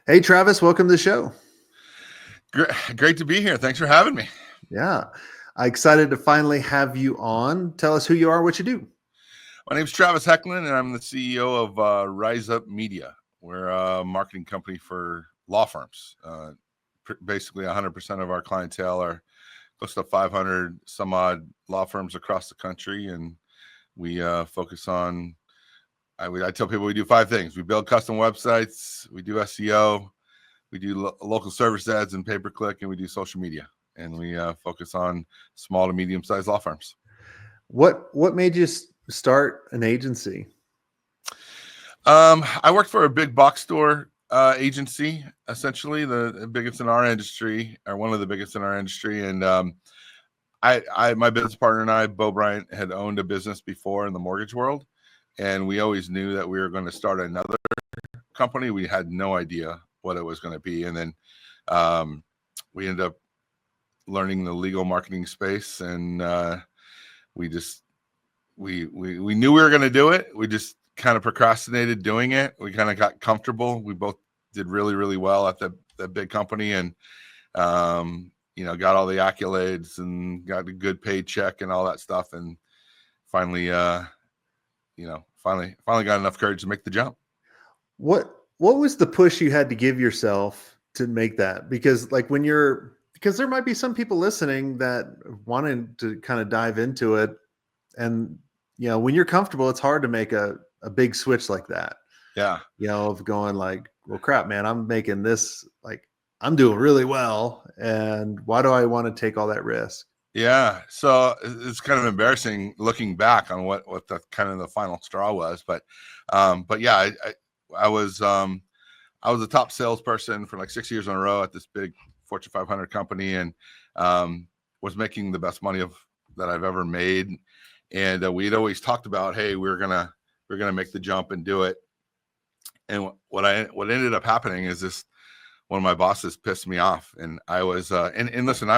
Hey, Travis, welcome to the show. Great to be here. Thanks for having me. Yeah, I'm excited to finally have you on. Tell us who you are, what you do. My name's Travis Hoechlin, and I'm the CEO of Rize Up Media. We're a marketing company for law firms. Basically, 100% of our clientele are close to 500 some odd law firms across the country, and we focus on. I tell people we do 5 things: we build custom websites, we do SEO, we do local service ads and pay-per-click, and we do social media. And we focus on small to medium-sized law firms. What made you start an agency? I worked for a big box store agency, essentially the biggest in our industry, or one of the biggest in our industry. And my business partner and I, Bo Bryant, had owned a business before in the mortgage world, and we always knew that we were going to start another company. We had no idea what it was going to be, and then we ended up learning the legal marketing space, and we knew we were going to do it. We just kind of procrastinated doing it. We kind of got comfortable. We both did really, really well at the big company, and got all the accolades and got a good paycheck and all that stuff. And finally, finally got enough courage to make the jump. What was the push you had to give yourself to make that? Because because there might be some people listening that wanted to kind of dive into it, and when you're comfortable, it's hard to make a big switch like that. Yeah. Of going like, well, crap, man, I'm making this, like, I'm doing really well, and why do I want to take all that risk? Yeah. So it's kind of embarrassing looking back on what the kind of the final straw was. But yeah, I was a top salesperson for like 6 years in a row at this big Fortune 500 company, and was making the best money that I've ever made. And we'd always talked about, hey, we're gonna make the jump and do it. And what ended up happening is this: one of my bosses pissed me off, and I was and listen,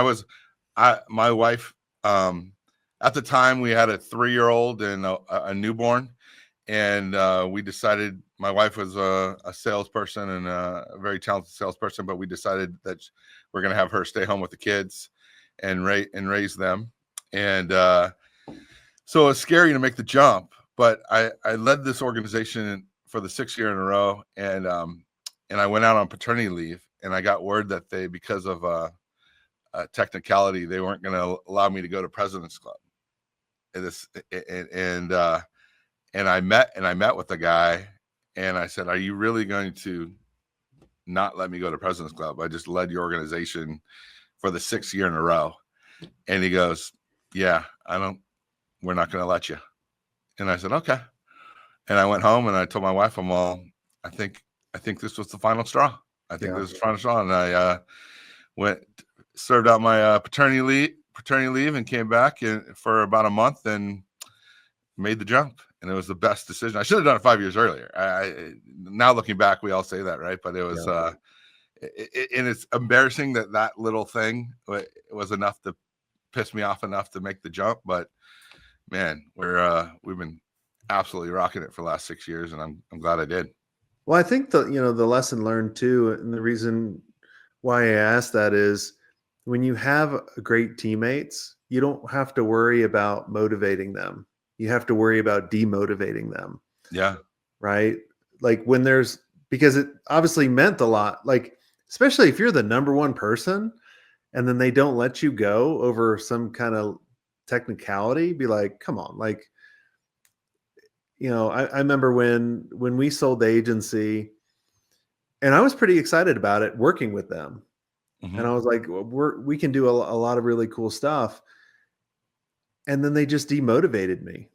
my wife, at the time, we had a 3-year-old and a newborn, and we decided, my wife was a salesperson and a very talented salesperson, but we decided that we're going to have her stay home with the kids and raise them. And so it was scary to make the jump, but I led this organization for the 6th year in a row, and I went out on paternity leave, and I got word that because of a technicality, they weren't going to allow me to go to President's Club. And I met with the guy, and I said, "Are you really going to not let me go to President's Club? I just led your organization for the 6th year in a row." And he goes, "Yeah, we're not going to let you." And I said, "Okay." And I went home and I told my wife, I think this was the final straw. I think this was the final straw. And I served out my paternity leave and came back for about a month and made the jump. And it was the best decision. I should have done it 5 years earlier. Now looking back, we all say that, right? But it was, and it's embarrassing that little thing was enough to piss me off enough to make the jump. But man, we've been absolutely rocking it for the last 6 years, and I'm glad I did. Well, I think the lesson learned too, and the reason why I asked that is, when you have great teammates, you don't have to worry about motivating them. You have to worry about demotivating them. Yeah. Right. Like because it obviously meant a lot, like, especially if you're the number one person and then they don't let you go over some kind of technicality, be like, come on. Like, I remember when we sold the agency, and I was pretty excited about it, working with them. Mm-hmm. And I was like, we can do a lot of really cool stuff. And then they just demotivated me.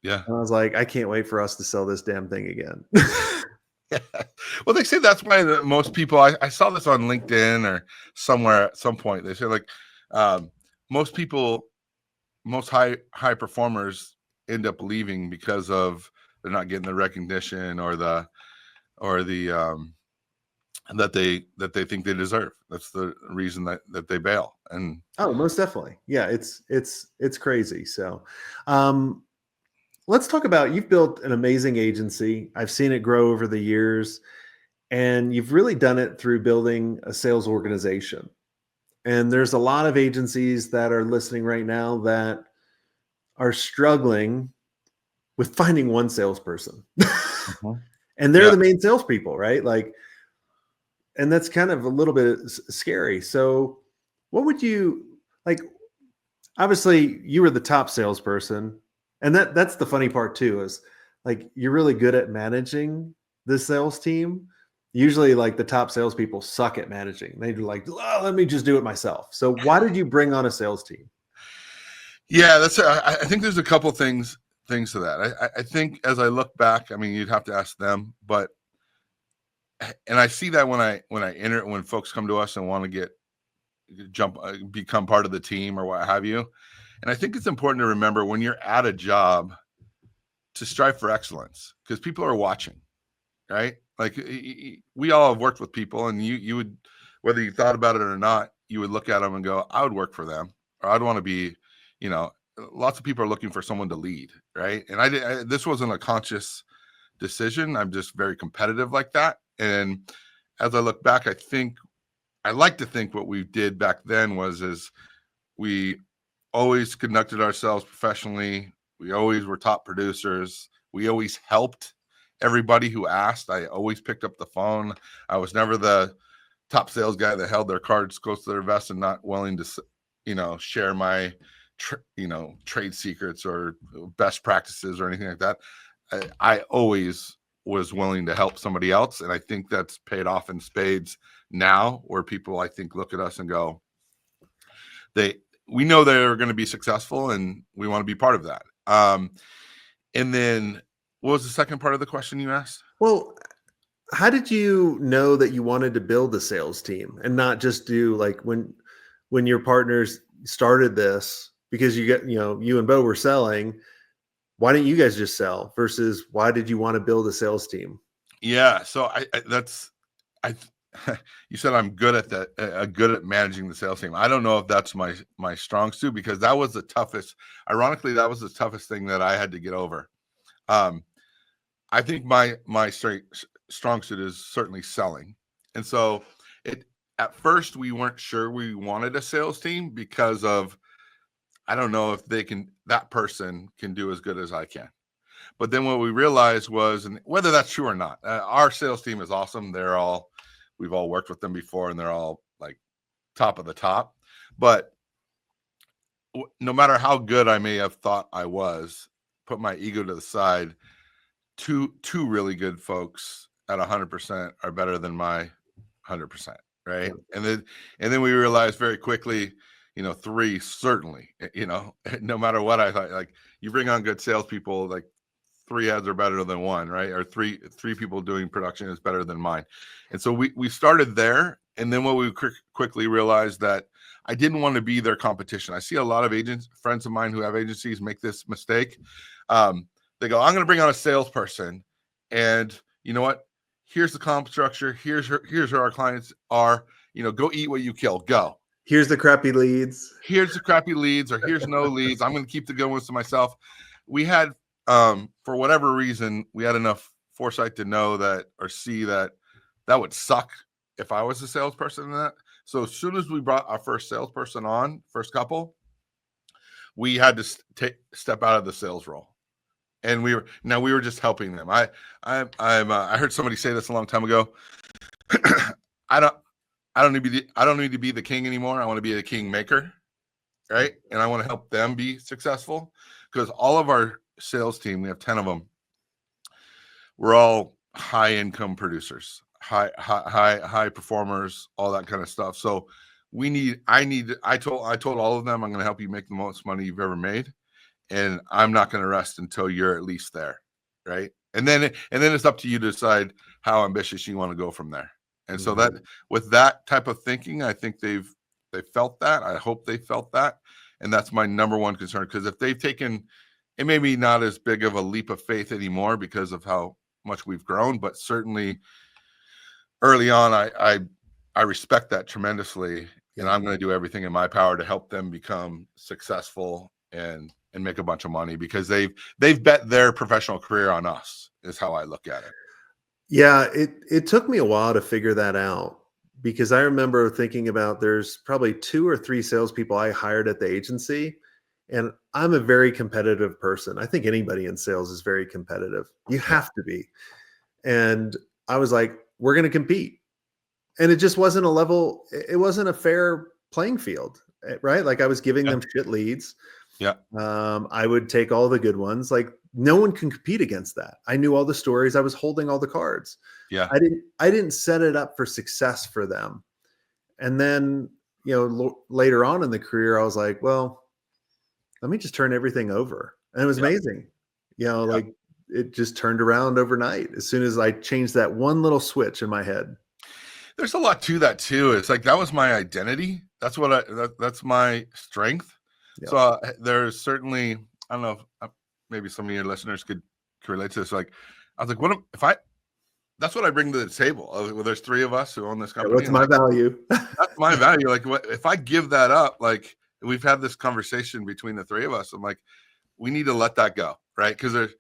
Yeah. And I was like, I can't wait for us to sell this damn thing again. Yeah. Well, they say that's why most people, I saw this on LinkedIn or somewhere at some point. They say, like, most high performers end up leaving because of they're not getting the recognition or the that they think they deserve. That's the reason that they bail. And most definitely. Yeah, it's crazy. So let's talk about, you've built an amazing agency. I've seen it grow over the years, And you've really done it through building a sales organization. And there's a lot of agencies that are listening right now that are struggling with finding one salesperson. And they're Yeah. the main salespeople, right? Like, and that's kind of a little bit scary. So, what would you like? Obviously, you were the top salesperson, and that's the funny part too. Is like you're really good at managing the sales team. Usually, like the top salespeople suck at managing. They're like, oh, let me just do it myself. So, why did you bring on a sales team? Yeah, that's. I think there's a couple things to that. I think as I look back, I mean, you'd have to ask them, but and I see that when I enter, when folks come to us and want to become part of the team or what have you. And I think it's important to remember when you're at a job to strive for excellence, because people are watching, right? Like we all have worked with people, and you would, whether you thought about it or not, you would look at them and go, I would work for them, or I'd want to be, lots of people are looking for someone to lead, right? And this wasn't a conscious decision. I'm just very competitive like that. And as I look back, I like to think what we did back then is we always conducted ourselves professionally. We always were top producers. We always helped everybody who asked. I always picked up the phone. I was never the top sales guy that held their cards close to their vest and not willing to, share my, trade secrets or best practices or anything like that. I always was willing to help somebody else. And I think that's paid off in spades now, where people, I think, look at us and go, we know they're going to be successful and we want to be part of that. And then what was the second part of the question you asked? Well, how did you know that you wanted to build a sales team and not just do like when your partners started this, because you and Bo were selling, why didn't you guys just sell versus why did you want to build a sales team? Yeah. So you said I'm good at that, good at managing the sales team. I don't know if that's my strong suit, because that was the toughest. Ironically, that was the toughest thing that I had to get over. I think my strong suit is certainly selling, and so at first we weren't sure we wanted a sales team because of, I don't know if that person can do as good as I can. But then what we realized was, and whether that's true or not, our sales team is awesome. We've all worked with them before, and they're all like top of the top. But no matter how good I may have thought I was, put my ego to the side, two really good folks at 100% are better than my 100%, right? Yeah. And then we realized very quickly, three certainly, no matter what I thought, like you bring on good salespeople, like 3 heads are better than one, right? Or three people doing production is better than mine. And so we started there. And then what we quickly realized that I didn't want to be their competition. I see a lot of friends of mine who have agencies make this mistake. They go, I'm going to bring on a salesperson, and you know what? Here's the comp structure. Here's who our clients are. Go eat what you kill. Go. Here's the crappy leads. Here's the crappy leads, or here's no leads. I'm going to keep the good ones to myself. We had, for whatever reason, we had enough foresight to know that, or see that would suck if I was a salesperson in that. So as soon as we brought our first salesperson on, first couple, we had to step out of the sales role. And we were just helping them. I heard somebody say this a long time ago. I don't need to be the king anymore. I want to be a king maker, right? And I want to help them be successful, because all of our sales team, we have 10 of them. We're all high income producers, high performers, all that kind of stuff. So I told all of them, I'm going to help you make the most money you've ever made. And I'm not going to rest until you're at least there, right? And then it's up to you to decide how ambitious you want to go from there. And so that, with that type of thinking, I think they felt that. I hope they felt that, and that's my number one concern. Because if they've taken, it may be not as big of a leap of faith anymore because of how much we've grown, but certainly early on, I respect that tremendously, and I'm going to do everything in my power to help them become successful and make a bunch of money, because they've bet their professional career on us, is how I look at it. Yeah, it took me a while to figure that out because I remember thinking about there's probably 2 or 3 salespeople I hired at the agency, and I'm a very competitive person. I think anybody in sales is very competitive. You Yeah, have to be. And I was like, "We're gonna compete." And it just wasn't a level it wasn't a fair playing field, right? Like, I was giving yeah, them shit leads. yeah, I would take all the good ones. Like, no one can compete against that. I knew all the stories. I was holding all the cards. yeah. I didn't set it up for success for them. And then, later on in the career, I was like, well, let me just turn everything over. And it was Yeah, amazing. yeah. Like it just turned around overnight as soon as I changed that one little switch in my head. There's a lot to that too. It's like that was my identity. That's what that's my strength. Yeah. So there's certainly, I don't know if maybe some of your listeners could relate to this. Like, I was like, if I? That's what I bring to the table. Well, there's 3 of us who own this Yeah, company, what's and my like value? that's my value. Like, what if I give that up? Like, we've had this conversation between the 3 of us. I'm like, we need to let that go, right? Because there's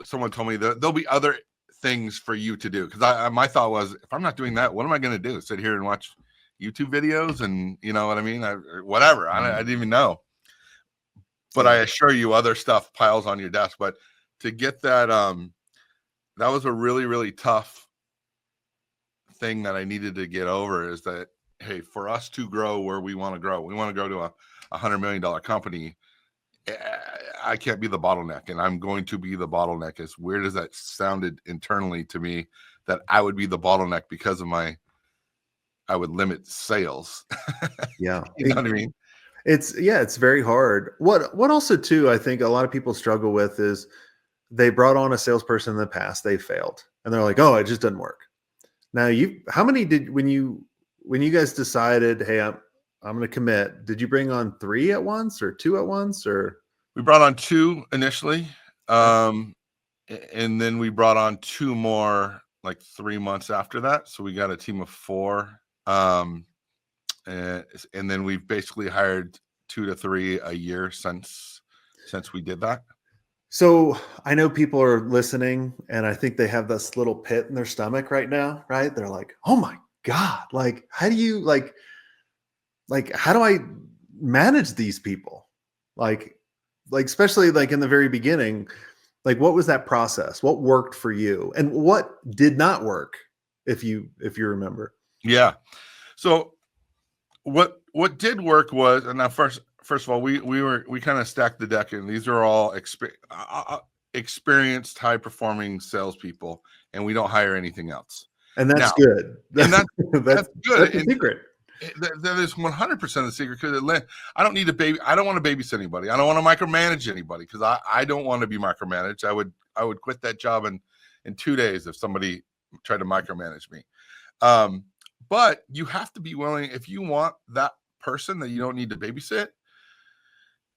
someone told me that there'll be other things for you to do. Because my thought was, if I'm not doing that, what am I going to do? Sit here and watch YouTube videos, and you know what I mean? Whatever. I didn't even know. But I Yeah. assure you, other stuff piles on your desk. But to get that, that was a really, really tough thing that I needed to get over. Is that, hey, for us to grow where we want to grow, we want to go to a $100 million company. I can't be the bottleneck, and I'm going to be the bottleneck. As weird as that sounded internally to me, that I would be the bottleneck because of I would limit sales. Yeah. You know what I mean? It's very hard. What also too, I think a lot of people struggle with is they brought on a salesperson in the past, they failed. And they're like, "Oh, it just doesn't work." Now, how many did when you guys decided, "Hey, I'm going to commit." Did you bring on 3 at once or 2 at once or We brought on 2 initially, okay. and then we brought on 2 more like 3 months after that. So we got a team of 4, and then we've basically hired 2 to 3 a year since we did that. So, I know people are listening and I think they have this little pit in their stomach right now, right? They're like, "Oh my god, like how do you like how do I manage these people?" Like especially like in the very beginning, like what was that process? What worked for you and what did not work if you remember? Yeah. So what did work was, and now first of all, we kind of stacked the deck, and these are all experienced, high performing salespeople, and we don't hire anything else And that's now. good. And That's that's good. that's a And secret. that is 100% the secret, because I don't need to I don't want to babysit anybody. I don't want to micromanage anybody, because I don't want to be micromanaged. I would quit that job in 2 days if somebody tried to micromanage me. But you have to be willing, if you want that person that you don't need to babysit,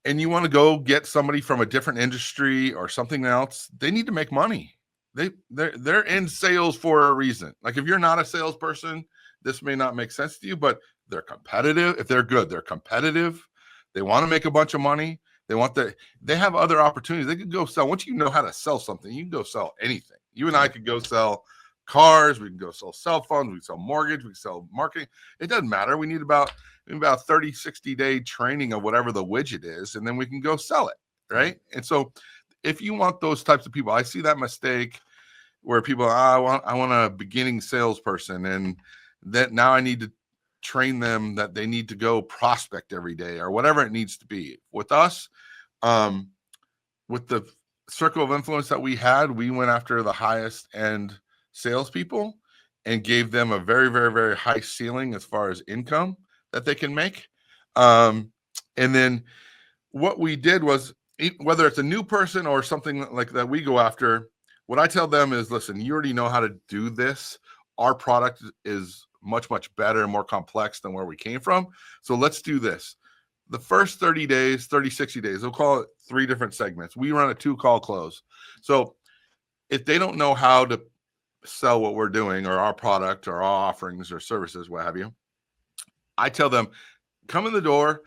and you want to go get somebody from a different industry or something else, they need to make money. They're in sales for a reason. Like, if you're not a salesperson, this may not make sense to you, but they're competitive. If they're good, they're competitive. They want to make a bunch of money. They have other opportunities. They could go sell. Once you know how to sell something, you can go sell anything. You and I could go sell cars. We can go sell cell phones. We can sell mortgage. We can sell marketing. It doesn't matter. We need about 30, 60-day training of whatever the widget is, and then we can go sell it. Right. And so if you want those types of people, I see that mistake where people, I want a beginning salesperson, and that now I need to train them that they need to go prospect every day or whatever it needs to be. With us, with the circle of influence that we had, we went after the highest end salespeople and gave them a very, very, very high ceiling as far as income that they can make. And then what we did was, whether it's a new person or something like that we go after, what I tell them is, listen, you already know how to do this. Our product is much, much better and more complex than where we came from. So let's do this. The first 30 days, 30, 60 days, we'll call it 3 different segments. We run a 2-call close. So if they don't know how to sell what we're doing or our product or our offerings or services, what have you, I tell them, come in the door,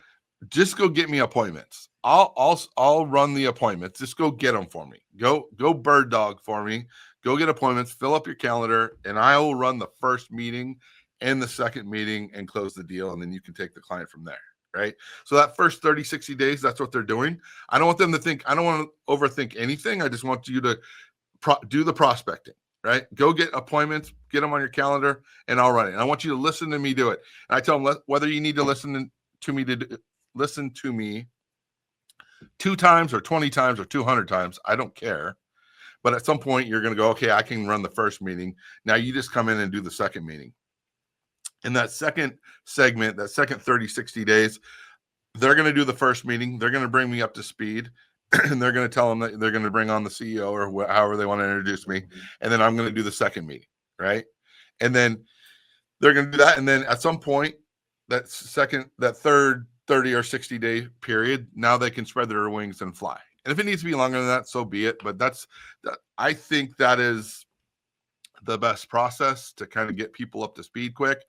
just go get me appointments. I'll run the appointments. Just go get them for me. Go bird dog for me. Go get appointments, fill up your calendar, and I will run the first meeting and the second meeting and close the deal. And then you can take the client from there. Right. So that first 30, 60 days, that's what they're doing. I don't want them to think, I don't want to overthink anything. I just want you to do the prospecting, right? Go get appointments, get them on your calendar, and I'll run it. And I want you to listen to me do it. And I tell them whether you need to listen to me 2 times or 20 times or 200 times, I don't care. But at some point, you're going to go, okay, I can run the first meeting. Now you just come in and do the second meeting. In that second segment, that second 30, 60 days, they're going to do the first meeting. They're going to bring me up to speed. And they're going to tell them that they're going to bring on the CEO or however they want to introduce me. And then I'm going to do the second meeting, right? And then they're going to do that. And then at some point, that third 30 or 60 day period, now they can spread their wings and fly. And if it needs to be longer than that, so be it. But I think that is the best process to kind of get people up to speed quick.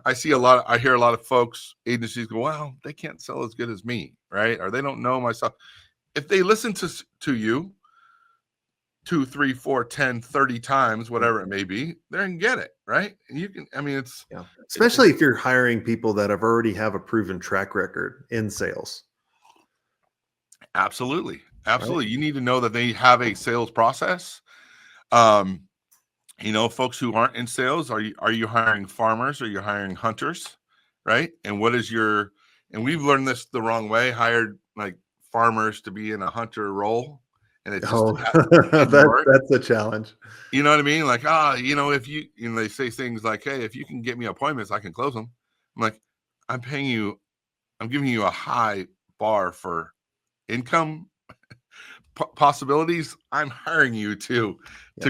I hear a lot of folks, agencies go, well, they can't sell as good as me, right? Or they don't know my stuff. If they listen to you 2, 3, 4, 10, 30 times, whatever it may be, they're going to get it, right? And you can, I mean, it's especially if you're hiring people that already have a proven track record in sales. Absolutely. Right? You need to know that they have a sales process. Folks who aren't in sales, are you hiring farmers or you're hiring hunters, right? And and we've learned this the wrong way, hired like farmers to be in a hunter role. And it just that's a challenge. You know what I mean? Like, if they say things like, hey, if you can get me appointments, I can close them. I'm like, I'm giving you a high bar for income possibilities. I'm hiring you to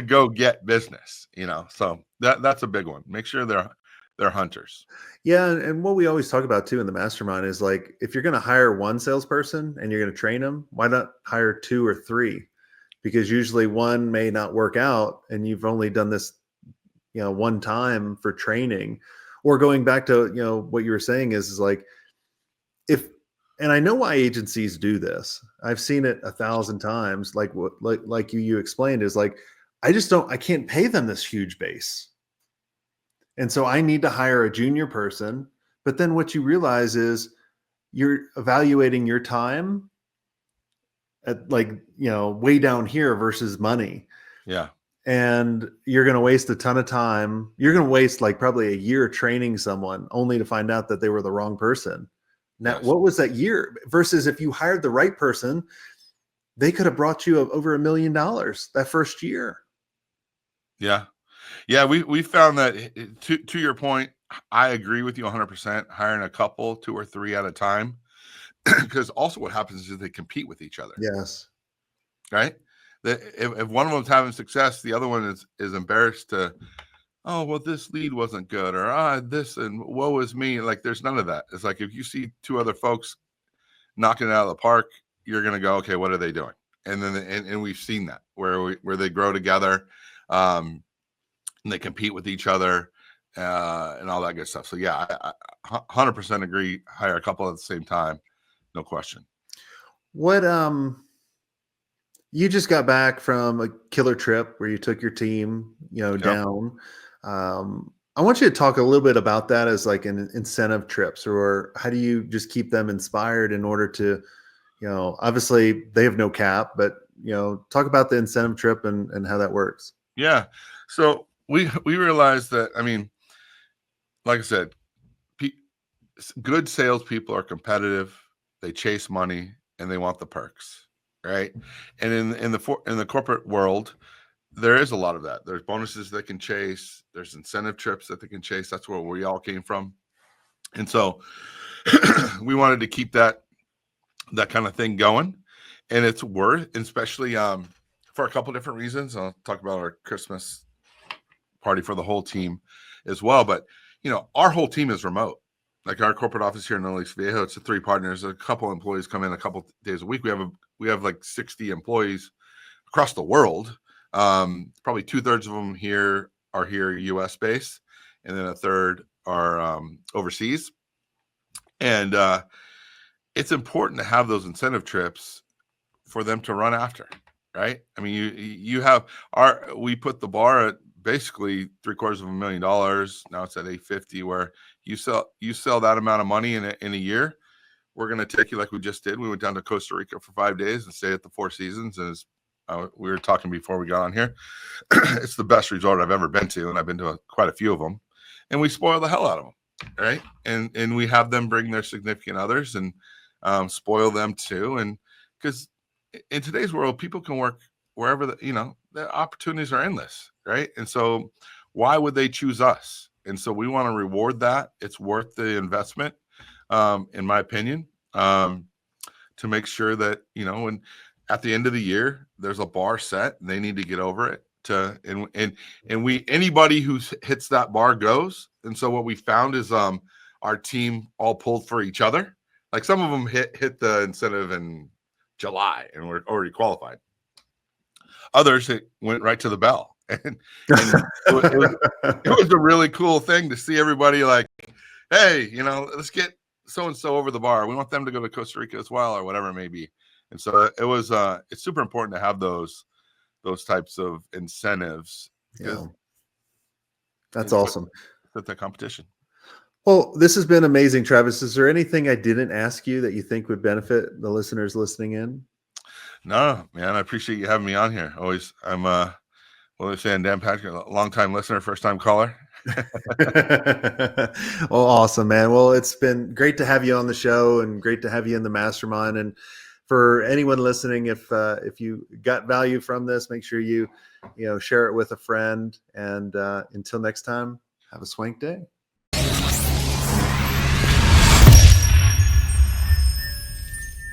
go get business, so that's a big one. Make sure they're hunters. Yeah. And what we always talk about too in the mastermind is like, if you're going to hire one salesperson and you're going to train them, why not hire 2 or 3? Because usually one may not work out and you've only done this, one time for training. Or going back to, what you were saying is like, and I know why agencies do this. I've seen it 1,000 times. Like you explained is like, I can't pay them this huge base. And so I need to hire a junior person. But then what you realize is you're evaluating your time at way down here versus money. Yeah. And you're going to waste a ton of time. You're going to waste like probably a year training someone only to find out that they were the wrong person. Now, What was that year versus if you hired the right person, they could have brought you over $1 million that first year. Yeah. Yeah. We found that to your point, I agree with you 100%, hiring a couple, 2 or 3 at a time, because also what happens is they compete with each other. Yes. Right. If one of them's having success, the other one is embarrassed to, oh, well, this lead wasn't good, or this and woe is me. Like, there's none of that. It's like if you see 2 other folks knocking it out of the park, you're gonna go, okay, what are they doing? And then and we've seen that where they grow together, and they compete with each other, and all that good stuff. So yeah, I 100% agree. Hire a couple at the same time, no question. What you just got back from a killer trip where you took your team, down. I want you to talk a little bit about that as like an incentive trips, or how do you just keep them inspired in order to, obviously they have no cap, but, talk about the incentive trip and how that works. Yeah. So we realized that, I mean, like I said, good salespeople are competitive. They chase money and they want the perks. Right. And in the corporate world, there is a lot of that. There's bonuses they can chase. There's incentive trips that they can chase. That's where we all came from. And so we wanted to keep that kind of thing going. And it's worth, especially for a couple different reasons. I'll talk about our Christmas party for the whole team as well. But, our whole team is remote. Like our corporate office here in Alice Viejo, it's 3 partners. A couple employees come in a couple days a week. We have like 60 employees across the world. Probably 2/3 of them are here US based, and then 1/3 are overseas. And it's important to have those incentive trips for them to run after, right? I mean, we put the bar at basically $750,000. Now it's at 850, where you sell that amount of money in a year. We're going to take you like we just did. We went down to Costa Rica for 5 days and stayed at the Four Seasons. And we were talking before we got on here. It's the best resort I've ever been to, and I've been to quite a few of them. And we spoil the hell out of them, right? And we have them bring their significant others and spoil them too. And because in today's world, people can work wherever the opportunities are endless, right? And so why would they choose us? And so we want to reward that. It's worth the investment, in my opinion, to make sure that, when at the end of the year, there's a bar set, and they need to get over it anybody who hits that bar goes. And so what we found is, our team all pulled for each other. Like some of them hit the incentive in July and we're already qualified. Others, it went right to the bell. And it was a really cool thing to see everybody like, hey, let's get so-and-so over the bar. We want them to go to Costa Rica as well, or whatever it may be. And so it's super important to have those types of incentives. Yeah. That's awesome. With the competition. Well, this has been amazing, Travis. Is there anything I didn't ask you that you think would benefit the listeners listening in? No, man. I appreciate you having me on here. I'm what was I saying, Dan Patrick, a long-time listener, first-time caller. Well, awesome, man. Well, it's been great to have you on the show and great to have you in the mastermind. And for anyone listening, if you got value from this, make sure you share it with a friend. And until next time, have a swank day.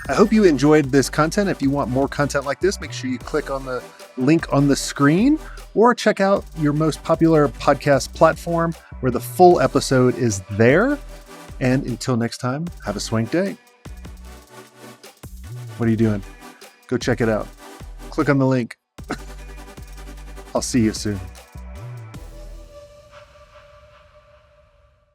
I hope you enjoyed this content. If you want more content like this, make sure you click on the link on the screen or check out your most popular podcast platform where the full episode is there. And until next time, have a swank day. What are you doing? Go check it out. Click on the link. I'll see you soon.